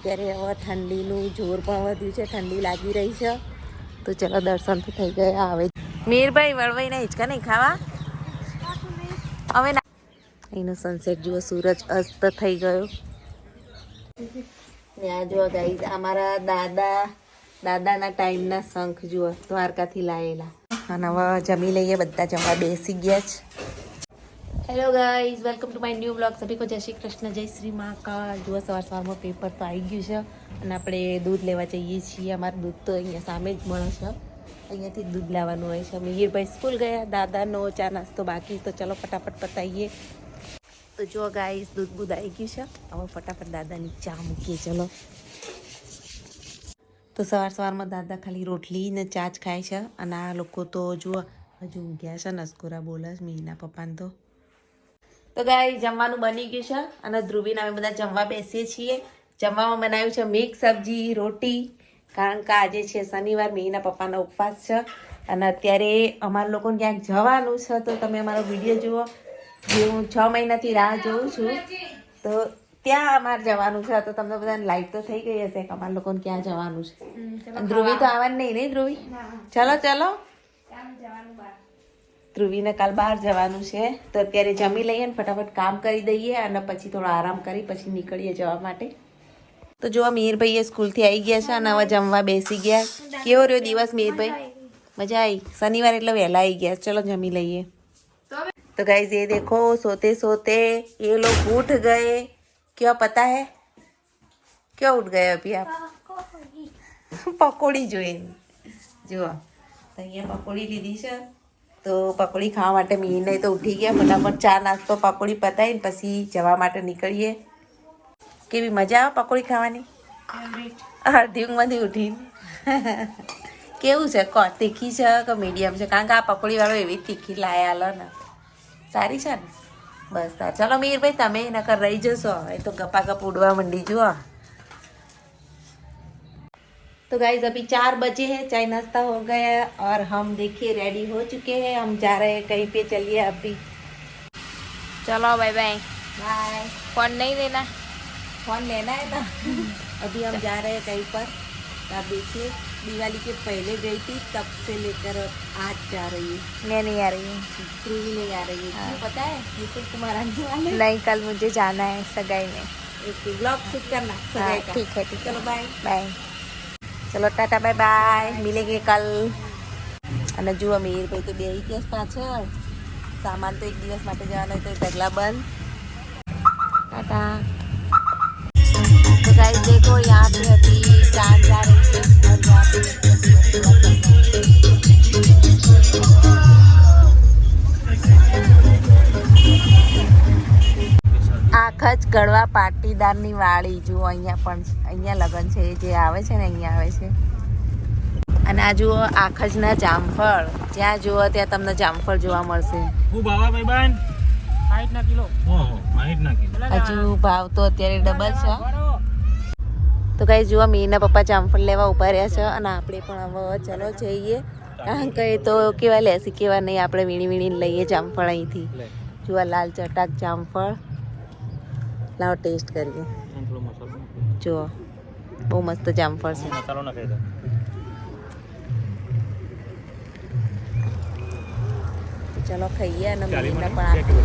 અત્યારે હવે ઠંડીનું જોર પણ વધ્યું છે, ઠંડી લાગી રહી છે. તો ચલો દર્શન તો થઈ ગયા. આવે મીરભાઈ વળવાઈના હિંચકા નહીં ખાવા હવે ના. અહીંનો સનસેટ જુઓ, સૂરજ અસ્ત થઈ ગયો. ને આ જુઓ ગાઈઝ, અમારા દાદાના ટાઈમના શંખ જુઓ, દ્વારકાથી લાયેલા. અને હવે જમી લઈએ, બધા જમવા બેસી ગયા છે. Hello guys, welcome to my new blog. સભી કો જય શ્રી કૃષ્ણ, જય શ્રી મહાકાલ. જુઓ સવારમાં પેપર તો આવી ગયું છે અને આપણે દૂધ લેવા જઈએ છીએ. અમારું દૂધ તો અહીંયા સામે જ મળે છે, અહીંયાથી દૂધ લાવવાનું હોય છે. મિહિરભાઈ સ્કૂલ ગયા, દાદાનો ચા નાસ્તો બાકી, તો ચલો ફટાફટ પતાવીએ. તો જો ગાઈઝ, દૂધ આવી ગયું છે. હવે ફટાફટ દાદાની ચા મૂકીએ. ચલો. તો સવારમાં દાદા ખાલી રોટલી ને ચા જ ખાય છે અને આ લોકો તો જુઓ હજુ ઊંઘ્યા છે. નસકોરા બોલે છે મીના પપ્પાને. તો ગાઈઝ, જમવાનું બની ગયું છે અને ધ્રુવીને અમે બધા જમવા બેસીએ છીએ. જમવામાં બનાવ્યું છે મિક્સ સબ્જી, રોટી, કારણ કે આજે છે શનિવાર, મીના પપ્પાનો ઉપવાસ છે અને અત્યારે અમારા લોકોને ક્યાંક જવાનું છે. તો તમે અમારો વિડીયો જુઓ, જે હું 6 મહિનાથી રાહ જોઉં છું. તો ત્યાં અમારે જવાનું છે. તો તમને બધાને લાઈટ તો થઈ ગઈ હશે કે અમારા લોકોને ક્યાં જવાનું છે. ધ્રુવી તો આવવાની નહીં ધ્રુવી? ચલો ધ્રુવીને કાલ બહાર જવાનું છે. તો અત્યારે જમી લઈએ ને ફટાફટ કામ કરી દઈએ અને પછી થોડો આરામ કરી પછી નીકળીએ જવા માટે. તો જો મીરભાઈ સ્કૂલથી આવી ગયા છે અને હવે જમવા બેસી ગયા. કેવો રહ્યો દિવસ મીરભાઈ? મજા આવી? શનિવાર એટલે વહેલા આવી ગયા. ચલો જમી લઈએ. तो गाइस ये देखो, सोते सोते ये लोग उठ गए. क्या पता है क्यों उठ गए अभी आप? पकोड़ी જોઈએ જુઓ, તો અહીંયા પકોડી લીધી છે. તો પકોડી ખાવા માટે મીને તો ઉઠી ગયા. ફટાફટ ચા નાસ્તો પકોડી પતાવીને પછી જવા માટે નીકળીએ. કેવી મજા આવે પકોડી ખાવાની? અડધી ઊંઘમાંથી ઉઠીને. કેવું છે? તીખી છે કે મીડિયમ છે? કારણ કે આ પકોડીવાળો એવી તીખી લાયા હાલો ને. સારી છે ને? બસ સાર. ચલો મીરભાઈ, તમે નકર રહી જશો. એ તો ગપાગપ ઉડવા મંડી જુઓ. तो गाइज अभी 4 बजे हैं, चाय नाश्ता हो गया और हम देखिए रेडी हो चुके हैं. हम जा रहे हैं कहीं पे. चलिए अभी. चलो बाय बाय. बाय. फोन नहीं लेना? फोन लेना है ना. अभी हम जा रहे हैं कहीं पर. आप देखिए, दिवाली के पहले गई थी, तब से लेकर आज जा रही है. मैं नहीं आ रही हूँ. ध्रुवी नहीं आ रही है. हाँ. पता है नितिन कुमार आने वाले. नहीं, कल मुझे जाना है सगाई में. ओके, ब्लॉग शूट करना सगाई का. ठीक है. चलो बाय बाय. चलो टाटा बाय बाय. मिलेंगे कल. અને જુઓ મીરભાઈ તો બેસી ગયા પાછળ. સામાન તો એક દિવસ માટે જવાનો હોય તો ઢગલા બંધ. टाटा. तो गाइस देखो, यहाँ पे अभी चांद जा रही है और यहाँ पे આખા જ ગળવા પાટીદારની વાળી જુઓ. અહીંયા પણ અહીંયા લગન છે જે આવે છે ને, અહીંયા આવે છે. અને આ જુઓ આખજના જામફળ. જ્યાં જુઓ ત્યાં તમને જામફળ જોવા મળશે. હજુ ભાવ તો અત્યારે ડબલ છે. તો કઈ જુઓ, મીના પપ્પા જામફળ લેવા ઉભા રહ્યા છે અને આપણે પણ હવે ચલો જઈએ. કારણ કે તો કેવા લેશે કેવા નહીં, આપણે વીણી વીણીને લઈએ જામફળ અહીંથી. જુઓ લાલ ચટાક જામફળ. લાવો ટેસ્ટ કરીએ. જુઓ બહુ મસ્ત જામફળ છે. ચલો ખાઈએ અને મીના પણ આપીએ.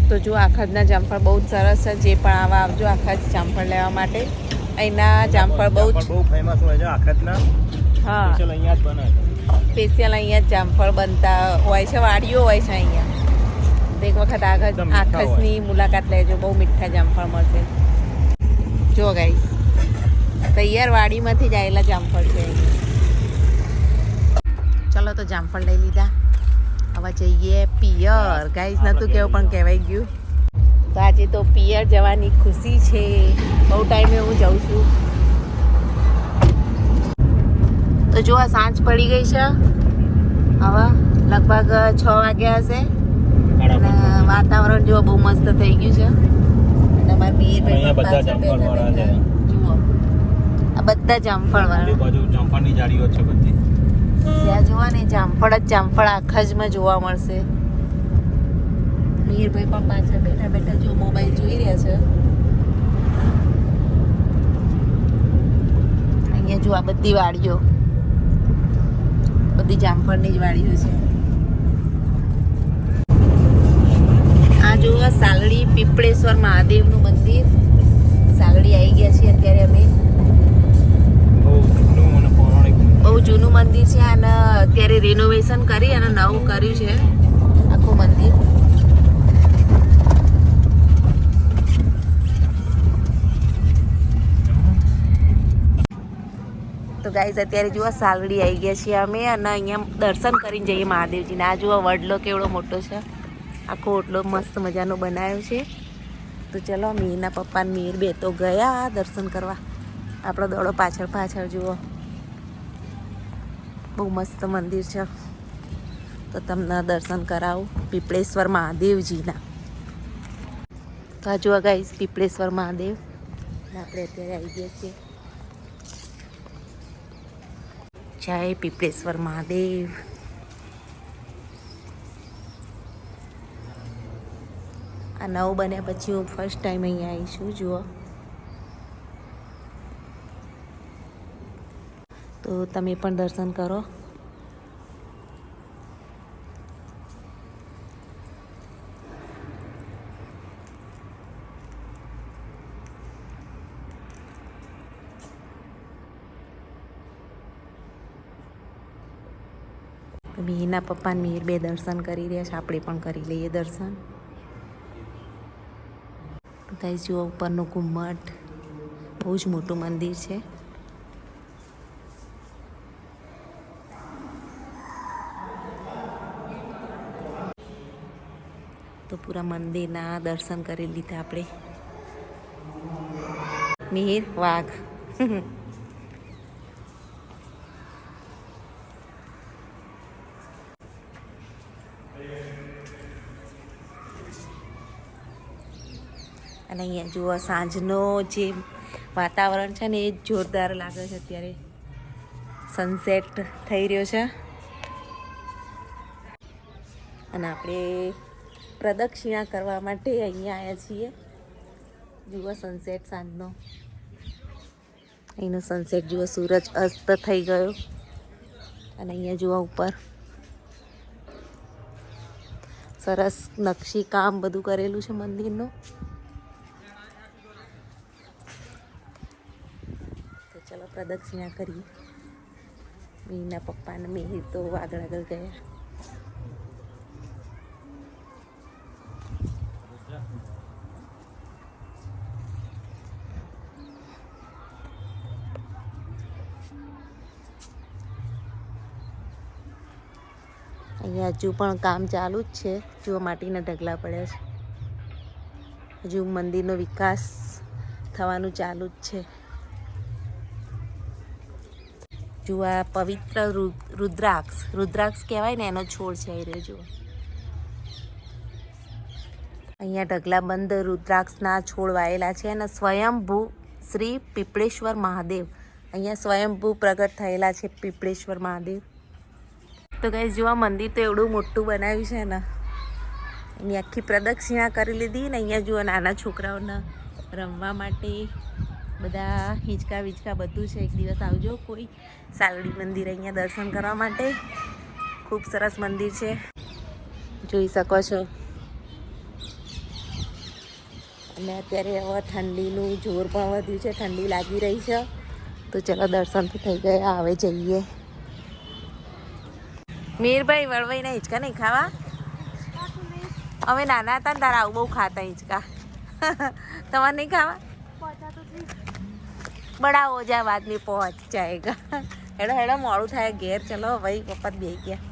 તો જો આખજના જામફળ બહુ જ સરસ છે. જે પણ આવા આવજો આખજ જામફળ લેવા માટે. અહીંના જામફળ બહુ ફેમસ હોય છે આખજના. હા, સ્પેશિયલ અહીંયા જ જામફળ બનતા હોય છે. વાડીઓ હોય છે અહીંયા. એક વખત આખજની મુલાકાત લેજો. બહુ મીઠા જામફળ મળશે. જો ગાઈસ, તૈયાર વાડીમાંથી જ આવેલા જામફળ છે. ચલો તો જામફળ લઈ લીધા. હવે જઈએ પિયર. ગાઈસ નતું કેવું પણ કહેવાય ગયું. તો આજે તો પિયર જવાની ખુશી છે. બહુ ટાઈમે હું જાઉં છું. તો જો આ સાંજ પડી ગઈ છે. હવે લગભગ 6 વાગ્યા હશે અને વાતાવરણ જો બહુ મસ્ત થઈ ગયું છે. તમારા પિયર જુઓ, આ બધા જામફળ વાળા. જામફળની જાળીઓ છે બધી. જ્યાં જોવા ને જામફળ જ જામફળ આખજમાં જોવા મળશે. મિહિરભાઈ પણ પાછળ બેઠા બેઠા જો મોબાઈલ જોઈ રહ્યા છે. અહીંયા જો આ બધી વાડીઓ, બધી જામફળની જ વાડીઓ છે. આ જો સાલડી પીપળેશ્વર મહાદેવનું મંદિર. સાલડી આવી ગયા છીએ અત્યારે અમે. બહુ જૂનું મંદિર છે અને અત્યારે રિનોવેશન કરી અને નવું કર્યું છે આખું મંદિર. તો ગાઈઝ અત્યારે જુઓ સાલડી આવી ગયા છીએ અમે અને અહીંયા દર્શન કરીને જઈએ મહાદેવજીને. આ જુઓ વડલો કેવડો મોટો છે, આખો ઓટલો મસ્ત મજાનો બનાવ્યો છે. તો ચલો મીરના પપ્પા ને મીર બે તો ગયા દર્શન કરવા. આપણો દોડો પાછળ પાછળ જુઓ. બહુ મસ્ત મંદિર છે. તો તમને દર્શન કરાવું પીપળેશ્વર મહાદેવજીના. તો આ જુઓ ગાઈઝ પીપળેશ્વર મહાદેવ. આપણે અત્યારે આવી ગયા છીએ. જય પીપળેશ્વર મહાદેવ. આ નવું બન્યા પછી હું ફર્સ્ટ ટાઈમ અહીંયા આવી છું. જુઓ તો તમે પણ દર્શન કરો. મિહિરના પપ્પા ને મિહિર બે દર્શન કરી રહ્યા છે. આપણે પણ કરી લઈએ દર્શન. ગાઈસ જુઓ ઉપરનું ઘુમ્મટ, બહુ જ મોટું મંદિર છે. તો પૂરા મંદિરના દર્શન કરી લીધા આપણે. મિહિર વાઘ અને અહીંયા જુઓ સાંજનો જે વાતાવરણ છે ને એ જ જોરદાર લાગે છે. અત્યારે સનસેટ થઈ રહ્યો છે અને આપણે પ્રદક્ષિણા કરવા માટે અહીંયા આવ્યા છીએ. જુઓ સનસેટ સાંજનો. અહીંનો સનસેટ જુઓ, સૂરજ અસ્ત થઈ ગયો. અને અહીંયા જુઓ ઉપર સરસ નકશી કામ બધું કરેલું છે મંદિરનું. ચલો પ્રદક્ષિણા કરીએ. મિહિરના પપ્પા ને મિહિર તો આગળ આગળ ગયા. અહીંયા હજુ પણ કામ ચાલુ જ છે. જો માટીના ઢગલા પડ્યા છે. હજુ મંદિરનો વિકાસ થવાનું ચાલુ જ છે. જો આ પવિત્ર રુદ્રાક્ષ કહેવાય ને એનો છોડ છે. એ રહ્યો જુઓ. અહીંયા ઢગલાબંધ રુદ્રાક્ષના છોડ વાયેલા છે અને સ્વયંભૂ શ્રી પીપળેશ્વર મહાદેવ. અહીંયા સ્વયંભૂ પ્રગટ થયેલા છે પીપળેશ્વર મહાદેવ. તો ગાઈસ જો આ મંદિર તો એવડું મોટું બનાવ્યું છે ને, એની આખી પ્રદક્ષિણા કરી લીધી. ને અહીંયા જુઓ નાના છોકરાઓના રમવા માટે બધા હિંચકા વિચકા બધું છે. એક દિવસ આવજો કોઈ સાલડી મંદિર અહીંયા દર્શન કરવા માટે. ખૂબ સરસ મંદિર છે, જોઈ શકો છો. અને અત્યારે હવે ઠંડીનું જોર પણ વધ્યું છે, ઠંડી લાગી રહી છે. તો ચલો દર્શન તો થઈ ગયા, હવે જઈએ. મીરભાઈ વળવાઈના હિંચકા નહીં ખાવા? અમે નાના હતા ને તારા આવું બહુ ખાતા હિંચકા. તમારે નહીં ખાવા? બડા હો જાય बाद में पहुंच जाएगा. હેડો હેડો મોડું થાય ઘેર. ચલો ભાઈ પપ્પા બેસી ગયા.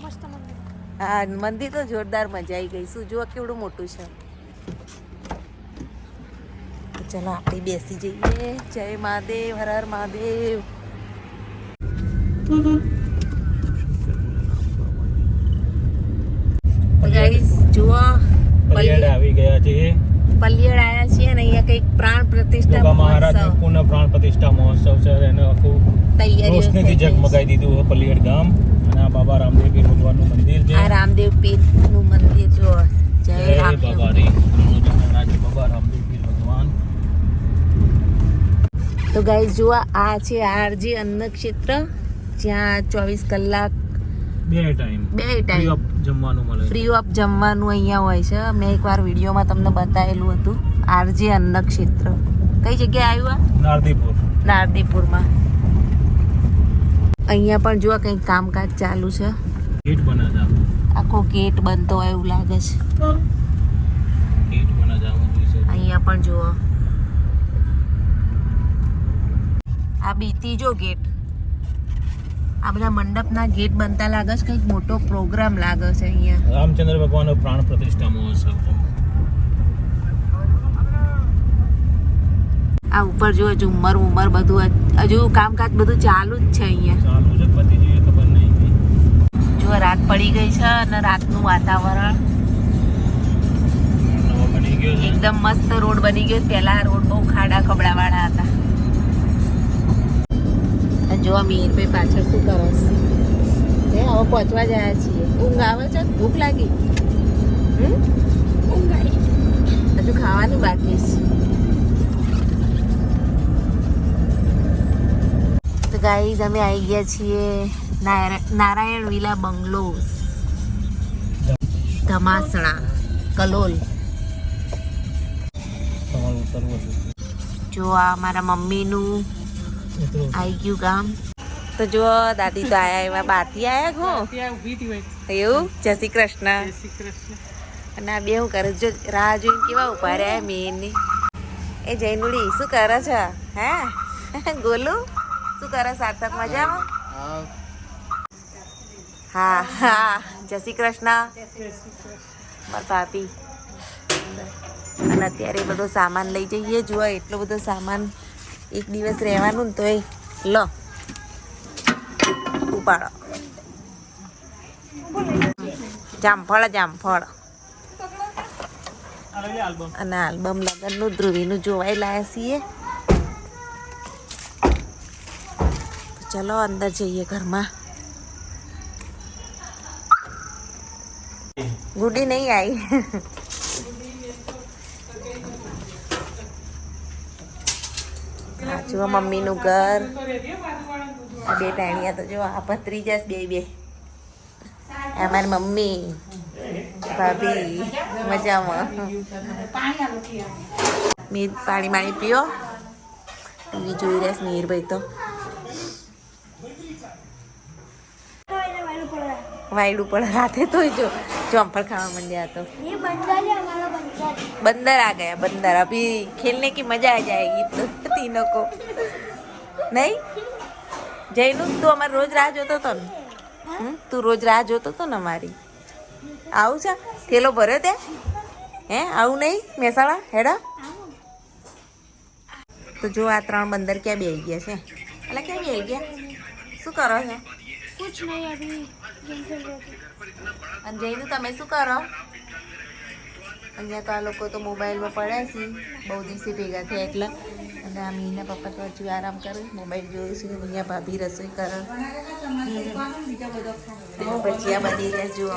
મસ્ત મંદિર. હા મંદિર તો જોરદાર, મજા આવી ગઈ. શું જુઓ કેવડું મોટું છે. ચલો આપણે બેસી જઈએ. જય મહાદેવ, હર હર મહાદેવ. ગાઈસ જુઓ પલિયડ આવી ગયા છે. પલિયડ આવ્યા છીએ અને અહીંયા કંઈક પ્રાણ પ્રતિષ્ઠા મહારાજ પુનઃ પ્રાણ પ્રતિષ્ઠા મહોત્સવ છે. એને આખું રોશનીથી ઝગમગાઈ દીધું પલિયડ ગામ. અને આ બાબા રામદેવ પીર ભગવાનનું મંદિર છે. આ રામદેવ પીરનું મંદિર જો જય બાબારી બાબા રામદેવ પીર ભગવાન. તો ગાઈસ જુઓ આ છે આરજી અન્ન ક્ષેત્ર, જ્યાં 24 કલાક બે ટાઈમ જમવાનું મળે, ફ્રી ઓફ જમવાનું અહીંયા હોય છે. મેં એકવાર વિડીયોમાં તમને બતાવેલું હતું. આરજી અન્ન ક્ષેત્ર કઈ જગ્યાએ આવ્યું? નારદીપુરમાં. અહીંયા પણ જુઓ કંઈક કામકાજ ચાલુ છે. ગેટ બના આખો ગેટ બનતો હોય એવું લાગે છે. ગેટ બના અહીંયા પણ જુઓ આ ત્રીજો ગેટ. આ બધા મંડપના ગેટ બનતા લાગે છે. કંઈક મોટો પ્રોગ્રામ લાગે છે અહીંયા. રામચંદ્ર ભગવાનનો પ્રાણ પ્રતિષ્ઠા મહોત્સવ. આ ઉપર જુઓ ઝુમ્મર ઉમર બધું હજુ કામકાજ બધું ચાલુ જ છે અહીંયા. ચાલુ છે, પતિ જોઈએ ખબર નહીં. જુઓ રાત પડી ગઈ છે અને રાતનું વાતાવરણ બની ગયો છે. એકદમ મસ્ત રોડ બની ગયો. પહેલા રોડ બહુ ખાડા ખબડા વાળા હતા. જો મીરભાઈ પાછળ શું કરે છે? હવે પહોંચવા જાય છીએ. ઊંઘ આવે છે? ભૂખ લાગી? ઊંઘ આવી? હજુ ખાવાનું બાકી છે. તો ગાઈઝ અમે આવી ગયા છીએ નારાયણ વિલા બંગલોઝ, ધમાસણા, કલોલ. જો આ મારા મમ્મીનું આવી ગયું ગામ. તો જો દાદી તો આયા એવા બાથી આયા એવું. જય શ્રી કૃષ્ણ. અને આ બે શું કરે? જો રાહ જોઈને કેવા ઉભા રહ્યા મેન. એ જૈનુડી શું કરે છે? હે ગોલું શું કરે? સાર્થક મજામાં? હા હા. જય શ્રી કૃષ્ણ મારા ભાભી. અને અત્યારે બધો સામાન લઈ જઈએ. જુઓ એટલો બધો સામાન. એક દિવસ રહેવાનું ને તોય લો ઉપાડો. જામફળ અને આલ્બમ લગનનું ધ્રુવીનું જોવાઈ લાયા છીએ. ચલો અંદર જઈએ ઘરમાં. ગુડી નહીં આવી. જો મમ્મીનું ઘર. આ બે ટાણીયા તો જો આ ભત્રીજા બે. અમારી મમ્મી ભાભી મજામાં. પાણી પીઓ. ટીવી જોઈ રહ્યા મીરભાઈ તો. વાયડું પડે રાતે તો જો ચોંફળ ખાવા માંડ્યા તો. बंदर आ गया बंदर. अभी खेलने की मजा आ जाएगी तो तीनों को. नहीं जैनू તું અમારી રોજ રાહ જોતો હતો ને? તું રોજ રાહ જોતો હતો ને અમારી? આવું છે? થેલો ભર્યો તે? હે આવું નહીં મહેસાણા હેડા? તો જો આ 3 બંદર ક્યાં બેસી ગયા છે? એટલે ક્યાં બેસી ગયા? શું કરો છો? कुछ नहीं अभी અને જઈને તમે શું કરો? અહીંયા તો આ લોકો તો મોબાઈલમાં પડ્યા છે. બહુ દિવસે ભેગા થયા એટલે. અને આ મીના પપ્પા તો હજુ આરામ કરે, મોબાઈલ જોયું છે. અહીંયા ભાભી રસોઈ કરે. ભજીયા બની ગયા જુઓ.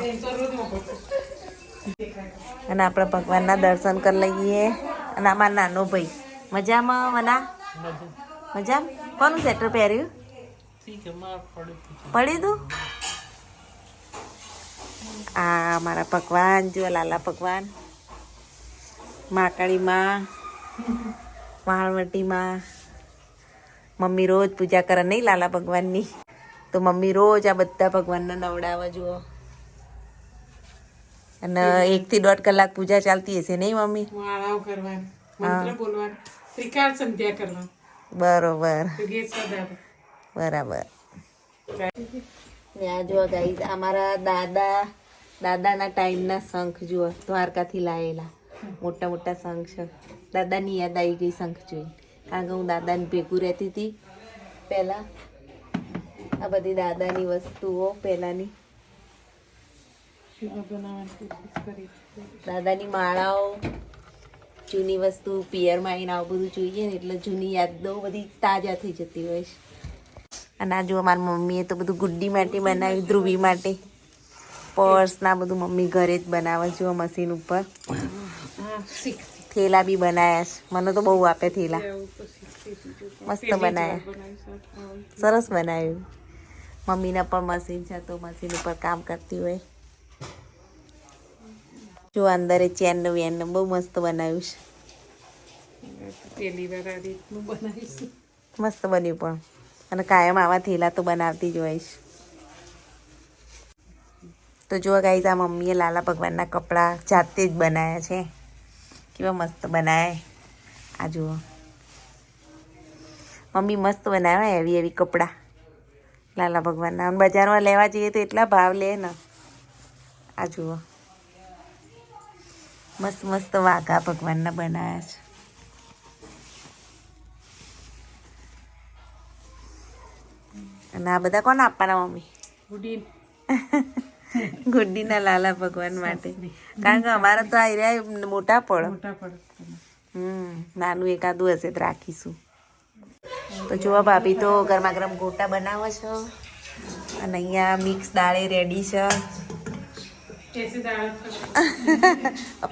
અને આપણે ભગવાનના દર્શન કરી લઈએ. અને આમાં નાનો ભાઈ મજામાં. મજામાં? કોનું સ્વેટર પહેર્યું? પડી તું? આ મારા ભગવાન જો લાલા ભગવાન. મહાકાળી માં, મહાવટી માં. મમ્મી રોજ પૂજા કરે નહીં લાલા ભગવાનની? તો મમ્મી રોજ આ બધા ભગવાનને નવડાવવા જુઓ. અને 1 થી 1.5 કલાક પૂજા ચાલતી હશે નહીં મમ્મી? માળાઓ કરવાનું, મંત્ર બોલવાનું, શ્રીકાર સંધ્યા કરવાનું. બરોબર બરાબર. આ જુઓ ગાઈસ, અમારા દાદાના ટાઈમના શંખ જુઓ, દ્વારકાથી લાયેલા મોટા મોટા શંખ છે. દાદાની યાદ આવી ગઈ શંખ જોઈ, કારણ કે હું દાદાની ભેગું રહેતી હતી પહેલાં. આ બધી દાદાની વસ્તુઓ પહેલાંની. દાદાની માળાઓ, જૂની વસ્તુ, પિયરમાં આવીને આવું બધું જોઈએ ને એટલે જૂની યાદો બધી તાજા થઈ જતી હોય છે. અને આ જો મારી મમ્મીએ તો બધું ગુડ્ડી માટે બનાવ્યું, ધ્રુવી માટે. પર્સ ના બધું મમ્મી ઘરે જ બનાવે છે મશીન ઉપર. હા શીખ થેલા બી બનાયા છે. મને તો બહુ આપે થેલા. એવું તો શીખતી મસ્ત બનાયા. સરસ બનાવ્યું. મમ્મીના પણ મશીન છે તો મશીન ઉપર કામ કરતી હોય. જો અંદર ચેન વેન બહુ મસ્ત બનાવ્યું છે. પહેલી વાર આ રીતનું બનાવીશું. મસ્ત બન્યું પણ. અને કાયમ આવા થેલા તો બનાવતી જ હોઈશ. તો જો ગાઈઝ આ મમ્મીએ લાલા ભગવાનના કપડાં જાતે જ બનાવ્યા છે. કેવા મસ્ત બનાવે. આ જુઓ મમ્મી મસ્ત બનાવે એવી એવી કપડાં લાલા ભગવાનના. બજારમાં લેવા જઈએ તો એટલા ભાવ લે ને. આ જુઓ મસ્ત મસ્ત વાઘા ભગવાનના બનાવ્યા છે. અને આ બધા કોને આપવાના મમ્મી? ગુડી ગુડ્ડીના લાલા ભગવાન માટે. કારણ કે અમારા તો આ રહ્યા મોટા પડે. મોટા પડે. નાનું એકાદું હશે તો રાખીશું. તો જુઓ ભાભી તો ગરમા ગરમ ગોટા બનાવો છો. અને અહીંયા મિક્સ દાળે રેડી છે. કેસી દાળ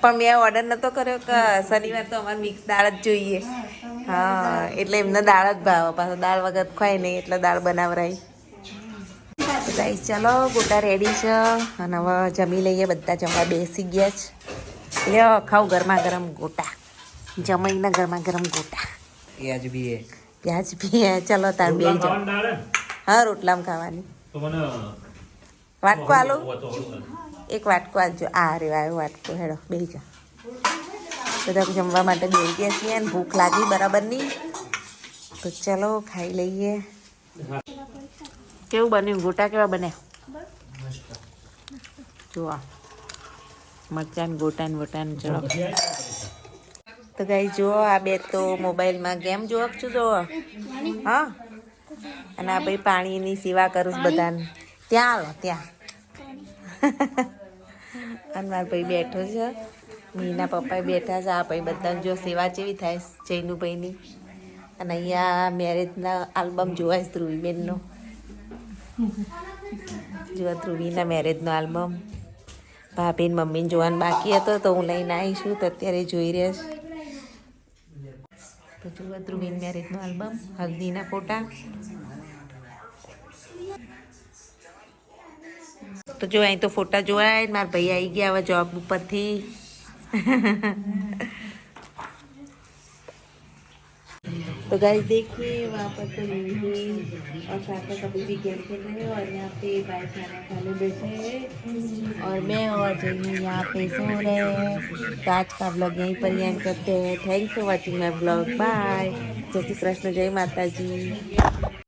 પણ મેં ઓર્ડર નતો કર્યો કે શનિવાર તો અમારે મિક્સ દાળ જ જોઈએ. હા એટલે એમને દાળ જ ભાવે. પાછો દાળ વગર ખાય નહીં એટલે દાળ બનાવરાય. તો ગાઈસ ચાલો ગોટા રેડી છે. અને હવે જમી લઈએ. બધા જમવા બેસી ગયા છે. લ્યો ખાવ ગરમા ગરમ ગોટા. જમાઈને ગરમા ગરમ ગોટા. પ્યાજ બી હે. પ્યાજ બી હે. ચલો તાર બે જાઓ. હા રોટલામાં ખાવાની. તો મને વાટકો આલો. એક વાટકો આલજો. આ રે આવ્યો વાટકો. હેડો બેસી જા. બધા જમવા માટે બેસી ગયા છીએ અને ભૂખ લાગી બરાબરની. તો ચલો ખાઈ લઈએ. કેવું બન્યું? ગોટા કેવા બન્યા? જુઓ મરચાં ગોટાને વોટાને. ચલો તો ગાઈ જુઓ આ બે તો મોબાઈલમાં ગેમ જોવો છું. જુઓ હા. અને આ ભાઈ પાણીની સેવા કરું છું બધાને. ત્યાં આવો ત્યાં. અને મારા ભાઈ બેઠો છે. મીના પપ્પા બેઠા છે. આ ભાઈ બધાને જો સેવા કેવી થાય જૈનુભાઈની. અને અહીંયા મેરેજના આલ્બમ જોવાય છે ધ્રુવીબેનનો. જો ધ્રુવીના મેરેજનો આલ્બમ ભાભી ને મમ્મીને જોવાનું બાકી હતો તો હું લઈને આવીશું. તો અત્યારે જોઈ રહ્યા છે. તો જુઓ ધ્રુવીન મેરેજનો આલ્બમ. હલ્દીના ફોટા. તો જો અહીં તો ફોટા જોવાય. મારા ભાઈ આવી ગયા હવે જોબ ઉપરથી. तो गाइस देखिए वहाँ पर तो यूही और साथ कभी भी गेम खेल रहे हैं और यहाँ पे बाय खाना खाने बैठे हैं और मैं और जैनी यहाँ पे सो रहे हैं. तो आज का ब्लॉग यहीं पर एंड करते हैं. Thanks for watching my blog. Bye. जय श्री कृष्ण. जय माता जी.